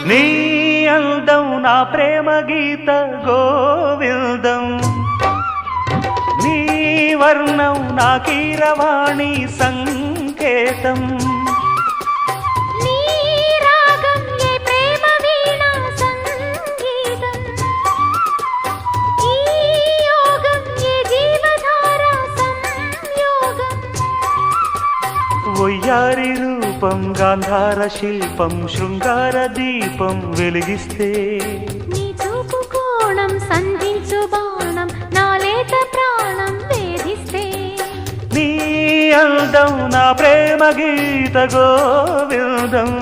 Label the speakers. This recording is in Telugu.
Speaker 1: నీ అందం నా ప్రేమ గీత గోవిందం, నీ వర్ణం నా కీరవాణి సంకేతం. ఒయ్యారి రూపం గాంధార శిల్పం శృంగార దీపం వెలిగిస్తే,
Speaker 2: నీ చూపు కోణం సంధించు బాణం నా లేత ప్రాణం వేధిస్తే,
Speaker 1: నీ అందం నా ప్రేమ గీత గోవిందం.